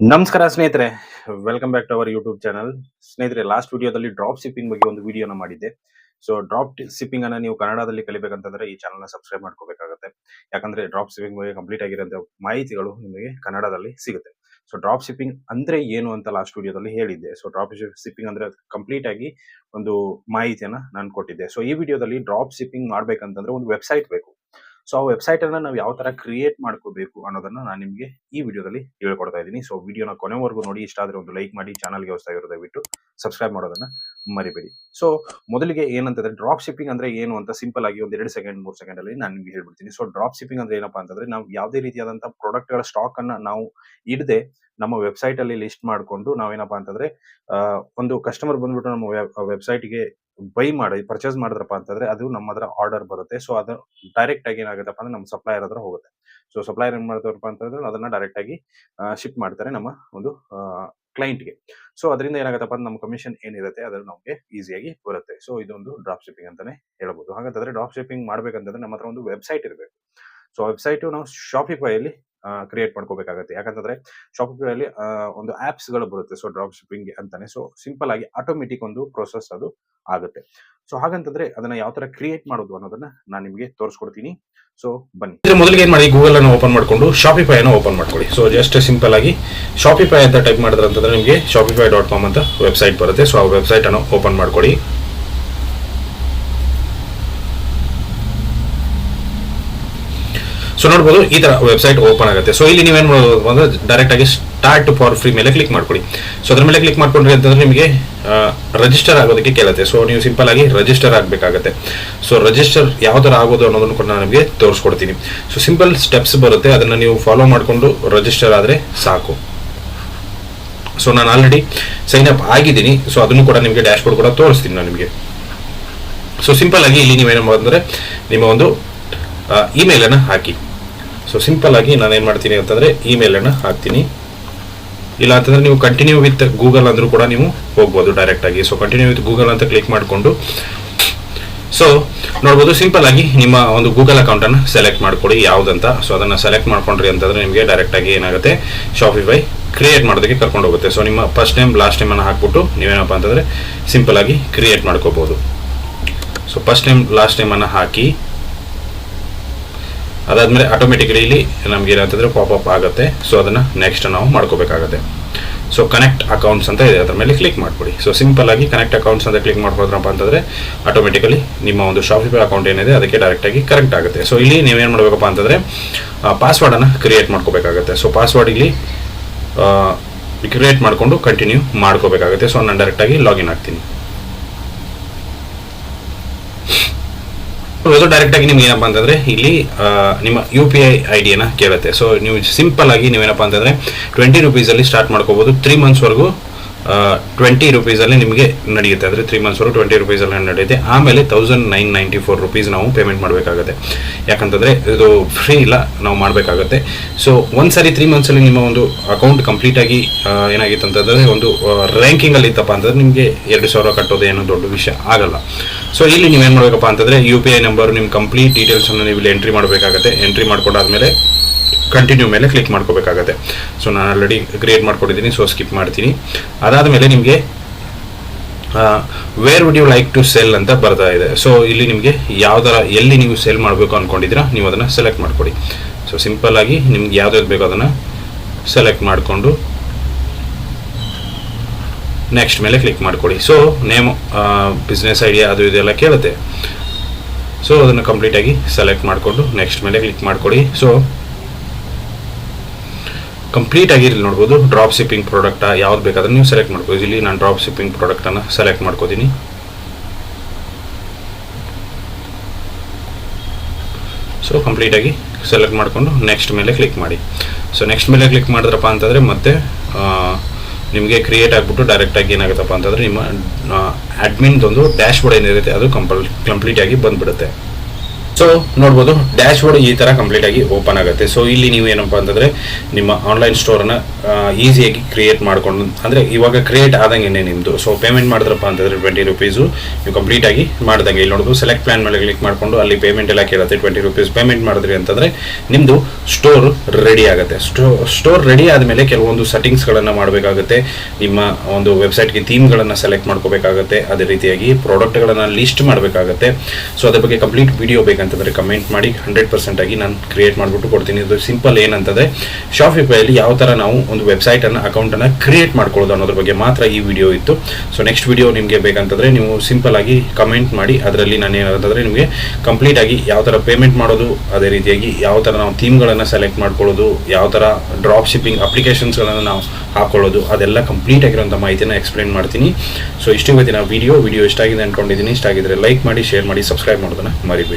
ನಮಸ್ಕಾರ ಸ್ನೇಹಿತರೆ, welcome back to our YouTube channel. ಸ್ನೇಹಿತರೆ, ಲಾಸ್ಟ್ ವಿಡಿಯೋದಲ್ಲಿ ಡ್ರಾಪ್ ಶಿಪ್ಪಿಂಗ್ ಬಗ್ಗೆ ಒಂದು ವಿಡಿಯೋನ ಮಾಡಿದ್ದೆ. ಸೊ ಡ್ರಾಪ್ ಶಿಪ್ಪಿಂಗ್ ಅನ್ನ ನೀವು ಕನ್ನಡದಲ್ಲಿ ಕಲಿಬೇಕಂತಂದ್ರೆ ಈ ಚಾನಲ್ ನ ಸಬ್ಸ್ಕ್ರೈಬ್ ಮಾಡ್ಕೋಬೇಕಾಗುತ್ತೆ. ಯಾಕಂದ್ರೆ ಡ್ರಾಪ್ ಶಿಪ್ಪಿಂಗ್ ಬಗ್ಗೆ ಕಂಪ್ಲೀಟ್ ಆಗಿರೋ ಮಾಹಿತಿಗಳು ನಿಮಗೆ ಕನ್ನಡದಲ್ಲಿ ಸಿಗುತ್ತೆ. ಸೊ ಡ್ರಾಪ್ ಶಿಪ್ಪಿಂಗ್ ಅಂದ್ರೆ ಏನು ಅಂತ ಲಾಸ್ಟ್ ವಿಡಿಯೋದಲ್ಲಿ ಹೇಳಿದ್ದೆ. ಸೊ ಡ್ರಾಪ್ ಶಿಪ್ಪಿಂಗ್ ಅಂದ್ರೆ ಕಂಪ್ಲೀಟ್ ಆಗಿ ಒಂದು ಮಾಹಿತಿಯನ್ನ ನಾನು ಕೊಟ್ಟಿದ್ದೆ. ಸೊ ಈ ವಿಡಿಯೋದಲ್ಲಿ ಡ್ರಾಪ್ ಶಿಪ್ಪಿಂಗ್ ಮಾಡ್ಬೇಕಂತಂದ್ರೆ ಒಂದು ವೆಬ್ಸೈಟ್ ಬೇಕು. ಸೊ ಆ ವೆಬ್ಸೈಟ್ ಅನ್ನ ನಾವು ಯಾವ ತರ ಕ್ರಿಯೇಟ್ ಮಾಡ್ಕೋಬೇಕು ಅನ್ನೋದನ್ನ ನಾನು ನಿಮಗೆ ಈ ವಿಡಿಯೋದಲ್ಲಿ ಹೇಳ್ಕೊಡ್ತಾ ಇದ್ದೀನಿ. ಸೊ ವಿಡಿಯೋನ ಕೊನೆವರೆಗೂ ನೋಡಿ. ಇಷ್ಟ ಆದ್ರೆ ಒಂದು ಲೈಕ್ ಮಾಡಿ, ಚಾನಲ್ಗೆ ಹೊಸದಾಗಿರೋ ದಯವಿಟ್ಟು ಸಬ್ಸ್ಕ್ರೈಬ್ ಮಾಡೋದನ್ನ ಮರಿಬೇಡಿ. ಸೊ ಮೊದಲಿಗೆ ಏನಂತಂದ್ರೆ ಡ್ರಾಪ್ ಶಿಪ್ಪಿಂಗ್ ಅಂದ್ರೆ ಏನು ಅಂತ ಸಿಂಪಲ್ ಆಗಿ ಒಂದು 2 ಸೆಕೆಂಡ್ 3 ಸೆಕೆಂಡ್ ಅಲ್ಲಿ ನಾನು ನಿಮ್ಗೆ ಹೇಳ್ಬಿಡ್ತೀನಿ. ಸೊ ಡ್ರಾಪ್ ಶಿಪ್ಪಿಂಗ್ ಅಂದ್ರೆ ಏನಪ್ಪಾ ಅಂತಂದ್ರೆ ನಾವು ಯಾವುದೇ ರೀತಿಯಾದಂತಹ ಪ್ರಾಡಕ್ಟ್ ಗಳ ಸ್ಟಾಕ್ ಅನ್ನ ನಾವು ಇಡದೆ ನಮ್ಮ ವೆಬ್ಸೈಟ್ ಅಲ್ಲಿ ಲಿಸ್ಟ್ ಮಾಡ್ಕೊಂಡು ನಾವೇನಪ್ಪಾ ಅಂತಂದ್ರೆ ಒಂದು ಕಸ್ಟಮರ್ ಬಂದ್ಬಿಟ್ಟು ನಮ್ಮ ವೆಬ್ಸೈಟ್ಗೆ ಪರ್ಚೇಸ್ ಮಾಡಿದ್ರಪ್ಪ ಅಂತಂದ್ರೆ ಅದು ನಮ್ಮ ಹತ್ರ ಆರ್ಡರ್ ಬರುತ್ತೆ. ಸೊ ಅದು ಡೈರೆಕ್ಟ್ ಆಗಿ ಏನಾಗುತ್ತಪ್ಪ ಅಂದ್ರೆ ನಮ್ಮ ಸಪ್ಲೈಯರ್ ಹತ್ರ ಹೋಗುತ್ತೆ. ಸೊ ಸಪ್ಲೈಯರ್ ಏನ್ ಮಾಡ್ತಾರಪ್ಪ ಅಂತಂದ್ರೆ ಅದನ್ನ ಡೈರೆಕ್ಟ್ ಆಗಿ ಶಿಪ್ ಮಾಡ್ತಾರೆ ನಮ್ಮ ಒಂದು ಕ್ಲೈಂಟ್ಗೆ. ಸೊ ಅದರಿಂದ ಏನಾಗುತ್ತಪ್ಪ ಅಂದ್ರೆ ನಮ್ಮ ಕಮಿಷನ್ ಏನಿರುತ್ತೆ ಅದು ನಮಗೆ ಈಸಿಯಾಗಿ ಬರುತ್ತೆ. ಸೊ ಇದೊಂದು ಡ್ರಾಪ್ ಶಿಪ್ಪಿಂಗ್ ಅಂತಾನೆ ಹೇಳ್ಬೋದು. ಹಾಗಾದ್ರೆ ಡ್ರಾಪ್ ಶಿಪ್ಪಿಂಗ್ ಮಾಡ್ಬೇಕಂತಂದ್ರೆ ನಮ್ಮ ಹತ್ರ ಒಂದು ವೆಬ್ಸೈಟ್ ಇರಬೇಕು. ಸೊ ವೆಬ್ಸೈಟ್ ನಾವು ಶಾಪಿಫೈ ಅಲ್ಲಿ ಕ್ರಿಯೇಟ್ ಮಾಡ್ಕೋಬೇಕಾಗುತ್ತೆ. ಯಾಕಂತಂದ್ರೆ ಶಾಪಿಫೈ ಅಲ್ಲಿ ಒಂದು ಆಪ್ಸ್ ಗಳು ಬರುತ್ತೆ. ಸೊ ಡ್ರಾಪ್ ಶಿಪ್ಪಿಂಗ್ ಅಂತಾನೆ. ಸೊ ಸಿಂಪಲ್ ಆಗಿ ಆಟೋಮೆಟಿಕ್ ಒಂದು ಪ್ರೋಸೆಸ್ ಅದು ಆಗುತ್ತೆ. ಸೊ ಹಾಗಂತಂದ್ರೆ ಅದನ್ನ ಯಾವ ತರ ಕ್ರಿಯೇಟ್ ಮಾಡೋದು ಅನ್ನೋದನ್ನ ನಾನು ನಿಮಗೆ ತೋರಿಸ್ಕೊಡ್ತೀನಿ. ಸೊ ಬನ್ನಿ. ಮೊದಲಿಗೆ ಏನ್ ಮಾಡಿ, ಗೂಗಲ್ ಅನ್ನು ಓಪನ್ ಮಾಡ್ಕೊಂಡು ಶಾಪಿಫೈ ಅನ್ನು ಓಪನ್ ಮಾಡ್ಕೊಳ್ಳಿ. ಸೊ ಜಸ್ಟ್ ಸಿಂಪಲ್ ಆಗಿ ಶಾಪಿಫೈ ಅಂತ ಟೈಪ್ ಮಾಡಿದ್ರೆ ಅಂತಂದ್ರೆ ನಿಮಗೆ shopify.com ಅಂತ ವೆಬ್ಸೈಟ್ ಬರುತ್ತೆ. ಸೊ ಆ ವೆಬ್ಸೈಟ್ ಅನ್ನು ಓಪನ್ ಮಾಡ್ಕೊಳ್ಳಿ. ಸೊ ನೋಡಬಹುದು ಈ ತರ ವೆಬ್ಸೈಟ್ ಓಪನ್ ಆಗುತ್ತೆ. ಸೊ ಇಲ್ಲಿ ನೀವೇನ್ ಮಾಡಬಹುದು ಅಂದ್ರೆ ಡೈರೆಕ್ಟ್ ಆಗಿ ಸ್ಟಾರ್ಟ್ ಫಾರ್ ಫ್ರೀ ಮೇಲೆ ಕ್ಲಿಕ್ ಮಾಡ್ಕೊಳ್ಳಿ. ಸೊ ಅದ್ರ ಮೇಲೆ ಕ್ಲಿಕ್ ಮಾಡ್ಕೊಂಡ್ರಿ ಅಂತಂದ್ರೆ ನಿಮಗೆ ರಿಜಿಸ್ಟರ್ ಆಗೋದಕ್ಕೆ ಕೇಳುತ್ತೆ. ಸೊ ನೀವು ಸಿಂಪಲ್ ಆಗಿ ರಿಜಿಸ್ಟರ್ ಆಗಬೇಕಾಗುತ್ತೆ. ಸೊ ರಿಜಿಸ್ಟರ್ ಯಾವ ತರ ಆಗೋದು ಅನ್ನೋದನ್ನು ಕೂಡ ನಾನು ನಿಮಗೆ ತೋರಿಸ್ಕೊಡ್ತೀನಿ. ಸೊ ಸಿಂಪಲ್ ಸ್ಟೆಪ್ಸ್ ಬರುತ್ತೆ, ಅದನ್ನ ನೀವು ಫಾಲೋ ಮಾಡಿಕೊಂಡು ರಿಜಿಸ್ಟರ್ ಆದ್ರೆ ಸಾಕು. ಸೊ ನಾನು ಆಲ್ರೆಡಿ ಸೈನ್ ಅಪ್ ಆಗಿದ್ದೀನಿ. ಸೊ ಅದನ್ನು ಕೂಡ ನಿಮಗೆ ಡ್ಯಾಶ್ ಬೋರ್ಡ್ ಕೂಡ ತೋರಿಸ್ತೀನಿ ನಾನು ನಿಮಗೆ. ಸೊ ಸಿಂಪಲ್ ಆಗಿ ಇಲ್ಲಿ ನೀವೇನು ಮಾಡಿದ್ರೆ ನಿಮ್ಮ ಒಂದು ಇಮೇಲ್ ಅನ್ನು ಹಾಕಿ. ಸೊ ಸಿಂಪಲ್ ಆಗಿ ನಾನು ಏನ್ ಮಾಡ್ತೀನಿ ಅಂತಂದ್ರೆ ಇಮೇಲ್ ಅನ್ನು ಹಾಕ್ತೀನಿ. ಇಲ್ಲ ಅಂತಂದ್ರೆ ನೀವು ಕಂಟಿನ್ಯೂ ವಿತ್ ಗೂಗಲ್ ಅಂದ್ರೂ ಕೂಡ ನೀವು ಹೋಗ್ಬೋದು ಡೈರೆಕ್ಟ್ ಆಗಿ. ಸೊ ಕಂಟಿನ್ಯೂ ವಿತ್ ಗೂಗಲ್ ಅಂತ ಕ್ಲಿಕ್ ಮಾಡಿಕೊಂಡು ಸೊ ನೋಡ್ಬೋದು ಸಿಂಪಲ್ ಆಗಿ ನಿಮ್ಮ ಒಂದು ಗೂಗಲ್ ಅಕೌಂಟ್ ಅನ್ನು ಸೆಲೆಕ್ಟ್ ಮಾಡ್ಕೊಳ್ಳಿ ಯಾವ್ದಂತ. ಸೊ ಅದನ್ನ ಸೆಲೆಕ್ಟ್ ಮಾಡ್ಕೊಂಡ್ರಿ ಅಂತಂದ್ರೆ ನಿಮಗೆ ಡೈರೆಕ್ಟ್ ಆಗಿ ಏನಾಗುತ್ತೆ, ಶಾಪಿಫೈ ಕ್ರಿಯೇಟ್ ಮಾಡೋದಕ್ಕೆ ಕರ್ಕೊಂಡು ಹೋಗುತ್ತೆ. ಸೊ ನಿಮ್ಮ ಫಸ್ಟ್ ನೇಮ್ ಲಾಸ್ಟ್ ನೇಮ್ ಅನ್ನು ಹಾಕ್ಬಿಟ್ಟು ನೀವೇನಪ್ಪ ಅಂತಂದ್ರೆ ಸಿಂಪಲ್ ಆಗಿ ಕ್ರಿಯೇಟ್ ಮಾಡ್ಕೋಬಹುದು. So first name last name ಅನ್ನು ಹಾಕಿ ಅದಾದ್ಮೇಲೆ ಆಟೋಮೆಟಿಕಲಿ ಇಲ್ಲಿ ನಮ್ಗೆ ಏನಂತಂದ್ರೆ ಪಾಪಪ್ ಆಗುತ್ತೆ. ಸೊ ಅದನ್ನ ನೆಕ್ಸ್ಟ್ ನಾವು ಮಾಡ್ಕೋಬೇಕಾಗುತ್ತೆ. ಸೊ ಕನೆಕ್ಟ್ ಅಕೌಂಟ್ಸ್ ಅಂತ ಇದೆ, ಅದ್ರ ಮೇಲೆ ಕ್ಲಿಕ್ ಮಾಡ್ಕೊಡಿ. ಸೊ ಸಿಂಪಲ್ ಆಗಿ ಕನೆಕ್ಟ್ ಅಕೌಂಟ್ಸ್ ಅಂತ ಕ್ಲಿಕ್ ಮಾಡ್ಬೋದ್ರಪ್ಪ ಅಂತಂದ್ರೆ ಆಟೋಮೆಟಿಕಲಿ ನಿಮ್ಮ ಒಂದು ಶಾಪಿಫೈ ಅಕೌಂಟ್ ಏನಿದೆ ಅದಕ್ಕೆ ಡೈರೆಕ್ಟ್ ಆಗಿ ಕರೆಕ್ಟ್ ಆಗುತ್ತೆ. ಸೊ ಇಲ್ಲಿ ನೀವೇನ್ ಮಾಡ್ಬೇಕಪ್ಪ ಅಂತಂದ್ರೆ ಪಾಸ್ವರ್ಡ್ ಅನ್ನ ಕ್ರಿಯೇಟ್ ಮಾಡ್ಕೋಬೇಕಾಗುತ್ತೆ. ಸೊ ಪಾಸ್ವರ್ಡ್ ಇಲ್ಲಿ ಕ್ರಿಯೇಟ್ ಮಾಡ್ಕೊಂಡು ಕಂಟಿನ್ಯೂ ಮಾಡ್ಕೋಬೇಕಾಗುತ್ತೆ. ಸೊ ನಾನು ಡೈರೆಕ್ಟ್ ಆಗಿ ಲಾಗಿನ್ ಆಗ್ತೀನಿ. ಡೈರೆಕ್ಟ್ ಆಗಿ ನಿಮ್ಗೆ ಏನಪ್ಪಾ ಅಂತಂದ್ರೆ ಇಲ್ಲಿ ನಿಮ್ಮ UPI ID ನ ಕೇಳುತ್ತೆ. ಸೊ ನೀವು ಸಿಂಪಲ್ ಆಗಿ ನೀವೇನಪ್ಪಾ ಅಂತಂದ್ರೆ 20 ರೂಪೀಸ್ ಅಲ್ಲಿ ಸ್ಟಾರ್ಟ್ ಮಾಡ್ಕೋಬಹುದು. 3 ಮಂತ್ಸ್ ವರೆಗೂ 20 ರೂಪೀಸ್ ಅಲ್ಲಿ ನಿಮಗೆ ನಡೆಯುತ್ತೆ. ಅಂದ್ರೆ 3 ಮಂತ್ಸ್ ವರೆಗೂ 20 ರೂಪೀಸ್ ಅಲ್ಲಿ ನಡೆಯುತ್ತೆ. ಆಮೇಲೆ 1994 ರೂಪೀಸ್ ನಾವು ಪೇಮೆಂಟ್ ಮಾಡಬೇಕಾಗುತ್ತೆ. ಯಾಕಂತಂದ್ರೆ ಇದು ಫ್ರೀ ಇಲ್ಲ, ನಾವು ಮಾಡಬೇಕಾಗುತ್ತೆ. ಸೊ ಒಂದ್ಸರಿ 3 ಮಂತ್ಸ್ ಅಲ್ಲಿ ನಿಮ್ಮ ಒಂದು ಅಕೌಂಟ್ ಕಂಪ್ಲೀಟ್ ಆಗಿ ಏನಾಗಿತ್ತು ಅಂತಂದ್ರೆ ಒಂದು ರ್ಯಾಂಕಿಂಗ್ ಅಲ್ಲಿ ಇತ್ತಪ್ಪ ಅಂತಂದ್ರೆ ನಿಮಗೆ 2000 ಕಟ್ಟೋದು ಏನೋ ದೊಡ್ಡ ವಿಷಯ ಆಗಲ್ಲ. ಸೊ ಇಲ್ಲಿ ನೀವೇನ್ ಮಾಡ್ಬೇಕಪ್ಪ ಅಂತಂದ್ರೆ UPI ನಂಬರ್ ನಿಮ್ಮ ಕಂಪ್ಲೀಟ್ ಡೀಟೇಲ್ಸ್ ಅನ್ನು ನೀವು ಇಲ್ಲಿ ಎಂಟ್ರಿ ಮಾಡಬೇಕಾಗುತ್ತೆ. ಎಂಟ್ರಿ ಮಾಡ್ಕೊಂಡಾದ್ಮೇಲೆ ಕಂಟಿನ್ಯೂ ಮೇಲೆ ಕ್ಲಿಕ್ ಮಾಡ್ಕೋಬೇಕಾಗುತ್ತೆ. ಸೊ ನಾನು ಆಲ್ರೆಡಿ ಕ್ರಿಯೇಟ್ ಮಾಡ್ಕೊಂಡಿದ್ದೀನಿ, ಸೊ ಸ್ಕಿಪ್ ಮಾಡ್ತೀನಿ. ಅದಾದಮೇಲೆ ನಿಮಗೆ where would you like to sell ಅಂತ ಬರ್ತಾ ಇದೆ. ಸೊ ಇಲ್ಲಿ ನಿಮಗೆ ಯಾವ್ದಾರ ಎಲ್ಲಿ ನೀವು ಸೆಲ್ ಮಾಡಬೇಕು ಅನ್ಕೊಂಡಿದ್ದೀರಾ ನೀವು ಅದನ್ನ ಸೆಲೆಕ್ಟ್ ಮಾಡ್ಕೊಳ್ಳಿ. ಸೊ ಸಿಂಪಲ್ ಆಗಿ ನಿಮ್ಗೆ ಯಾವ್ದಾದ್ರು ಬೇಕೋ ಅದನ್ನ ಸೆಲೆಕ್ಟ್ ಮಾಡಿಕೊಂಡು ನೆಕ್ಸ್ಟ್ ಮೇಲೆ ಕ್ಲಿಕ್ ಮಾಡ್ಕೊಳ್ಳಿ. ಸೊ ನೇಮ್, ಬಿಸ್ನೆಸ್ ಐಡಿಯಾ ಅದು ಇದೆಲ್ಲ ಕೇಳುತ್ತೆ. ಸೊ ಅದನ್ನು ಕಂಪ್ಲೀಟ್ ಆಗಿ ಸೆಲೆಕ್ಟ್ ಮಾಡಿಕೊಂಡು ನೆಕ್ಸ್ಟ್ ಮೇಲೆ ಕ್ಲಿಕ್ ಮಾಡ್ಕೊಳ್ಳಿ. ಸೊ ಕಂಪ್ಲೀಟ್ ಆಗಿ ಇಲ್ಲಿ ನೋಡ್ಬೋದು ಡ್ರಾಪ್ ಶಿಪ್ಪಿಂಗ್ ಪ್ರಾಡಕ್ಟ್ ಯಾವ್ದು ಬೇಕಾದ್ರೆ ನೀವು ಸೆಲೆಕ್ಟ್ ಮಾಡ್ಬೋದು. ಇಲ್ಲಿ ನಾನು ಡ್ರಾಪ್ ಶಿಪ್ಪಿಂಗ್ ಪ್ರಾಡಕ್ಟ್ ಅನ್ನ ಸೆಲೆಕ್ಟ್ ಮಾಡ್ಕೋತೀನಿ. ಸೊ ಕಂಪ್ಲೀಟ್ ಆಗಿ ಸೆಲೆಕ್ಟ್ ಮಾಡಿಕೊಂಡು ನೆಕ್ಸ್ಟ್ ಮೇಲೆ ಕ್ಲಿಕ್ ಮಾಡಿ. ಸೊ ನೆಕ್ಸ್ಟ್ ಮೇಲೆ ಕ್ಲಿಕ್ ಮಾಡಿದ್ರಪ್ಪ ಅಂತಂದ್ರೆ ಮತ್ತೆ ನಿಮಗೆ ಕ್ರಿಯೇಟ್ ಆಗಿಬಿಟ್ಟು ಡೈರೆಕ್ಟ್ ಆಗಿ ಏನಾಗುತ್ತಪ್ಪ ಅಂತಂದ್ರೆ ನಿಮ್ಮ ಅಡ್ಮಿನ್ ಒಂದು ಡ್ಯಾಶ್ ಬೋರ್ಡ್ ಏನಿರುತ್ತೆ ಅದು ಕಂಪ್ಲೀಟ್ ಆಗಿ ಬಂದ್ಬಿಡುತ್ತೆ. ಸೊ ನೋಡ್ಬೋದು ಡ್ಯಾಶ್ ಬೋರ್ಡ್ ಈ ತರ ಕಂಪ್ಲೀಟ್ ಆಗಿ ಓಪನ್ ಆಗುತ್ತೆ. ಸೊ ಇಲ್ಲಿ ನೀವು ಏನಪ್ಪಾ ಅಂತಂದ್ರೆ ನಿಮ್ಮ ಆನ್ಲೈನ್ ಸ್ಟೋರ್ ಅನ್ನ ಈಸಿಯಾಗಿ ಕ್ರಿಯೇಟ್ ಮಾಡ್ಕೊಂಡು, ಅಂದ್ರೆ ಇವಾಗ ಕ್ರಿಯೇಟ್ ಆದಂಗೆ ನಿಮ್ದು. ಸೊ ಪೇಮೆಂಟ್ ಮಾಡಿದ್ರಪ್ಪ ಅಂತಂದ್ರೆ 20 ರೂಪೀಸು ನೀವು ಕಂಪ್ಲೀಟ್ ಆಗಿ ಮಾಡಿದಂಗೆ. ಇಲ್ಲಿ ನೋಡೋದು ಸೆಲೆಕ್ಟ್ ಪ್ಲಾನ್ ಮೇಲೆ ಕ್ಲಿಕ್ ಮಾಡ್ಕೊಂಡು ಅಲ್ಲಿ ಪೇಮೆಂಟ್ ಎಲ್ಲ ಕೇಳುತ್ತೆ. 20 ರೂಪೀಸ್ ಪೇಮೆಂಟ್ ಮಾಡಿದ್ರಿ ಅಂತಂದ್ರೆ ನಿಮ್ದು ಸ್ಟೋರ್ ರೆಡಿ ಆಗುತ್ತೆ. ಸ್ಟೋರ್ ರೆಡಿ ಆದಮೇಲೆ ಕೆಲವೊಂದು ಸೆಟ್ಟಿಂಗ್ಸ್ ಗಳನ್ನ ಮಾಡಬೇಕಾಗುತ್ತೆ. ನಿಮ್ಮ ಒಂದು ವೆಬ್ಸೈಟ್ಗೆ ಥೀಮ್ಗಳನ್ನ ಸೆಲೆಕ್ಟ್ ಮಾಡ್ಕೋಬೇಕಾಗುತ್ತೆ. ಅದೇ ರೀತಿಯಾಗಿ ಪ್ರಾಡಕ್ಟ್ ಗಳನ್ನ ಲಿಸ್ಟ್ ಮಾಡಬೇಕಾಗುತ್ತೆ. ಸೊ ಅದ್ರ ಬಗ್ಗೆ ಕಂಪ್ಲೀಟ್ ವಿಡಿಯೋ ಬೇಕಂತಂದ್ರೆ ಕಮೆಂಟ್ ಮಾಡಿ, 100% ಆಗಿ ನಾನು ಕ್ರಿಯೇಟ್ ಮಾಡಿಬಿಟ್ಟು ಕೊಡ್ತೀನಿ. ಇದು ಸಿಂಪಲ್ ಏನಂತಂದ್ರೆ ಶಾಪಿಫೈಯಲ್ಲಿ ಯಾವ ತರ ನಾವು ಒಂದು ವೆಬ್ಸೈಟ್ ಅನ್ನ ಅಕೌಂಟ್ ಅನ್ನ ಕ್ರಿಯೇಟ್ ಮಾಡ್ಕೊಳ್ಳೋದು ಅನ್ನೋದ್ರ ಬಗ್ಗೆ ಮಾತ್ರ ಈ ವಿಡಿಯೋ ಇತ್ತು. ಸೊ ನೆಕ್ಸ್ಟ್ ವಿಡಿಯೋ ನಿಮಗೆ ಬೇಕಂತಂದ್ರೆ ನೀವು ಸಿಂಪಲ್ ಆಗಿ ಕಮೆಂಟ್ ಮಾಡಿ, ಅದರಲ್ಲಿ ನಾನು ಏನಂತಂದ್ರೆ ನಿಮಗೆ ಕಂಪ್ಲೀಟ್ ಆಗಿ ಯಾವ ತರ ಪೇಮೆಂಟ್ ಮಾಡೋದು, ಅದೇ ರೀತಿಯಾಗಿ ಯಾವ ತರ ನಾವು ಥೀಮ್ಗಳನ್ನ ಸೆಲೆಕ್ಟ್ ಮಾಡ್ಕೊಳ್ಳೋದು, ಯಾವ ತರ ಡ್ರಾಪ್ ಶಿಪ್ಪಿಂಗ್ ಅಪ್ಲಿಕೇಶನ್ಸ್ಗಳನ್ನು ನಾವು ಹಾಕೊಳ್ಳೋದು, ಅದೆಲ್ಲ ಕಂಪ್ಲೀಟ್ ಆಗಿರುವಂಥ ಮಾಹಿತಿನ ಎಕ್ಸ್ಪ್ಲೇನ್ ಮಾಡ್ತೀನಿ. ಸೊ ಇಷ್ಟು ಇವತ್ತಿನ ವಿಡಿಯೋ ಇಷ್ಟ ಆಗಿದೆ ಅನ್ಕೊಂಡಿದ್ದೀನಿ. ಇಷ್ಟ ಆಗಿದ್ರೆ ಲೈಕ್ ಮಾಡಿ, ಶೇರ್ ಮಾಡಿ, ಸಬ್ಸ್ಕ್ರೈಬ್ ಮಾಡೋದನ್ನ ಮರಿಬೇಡಿ.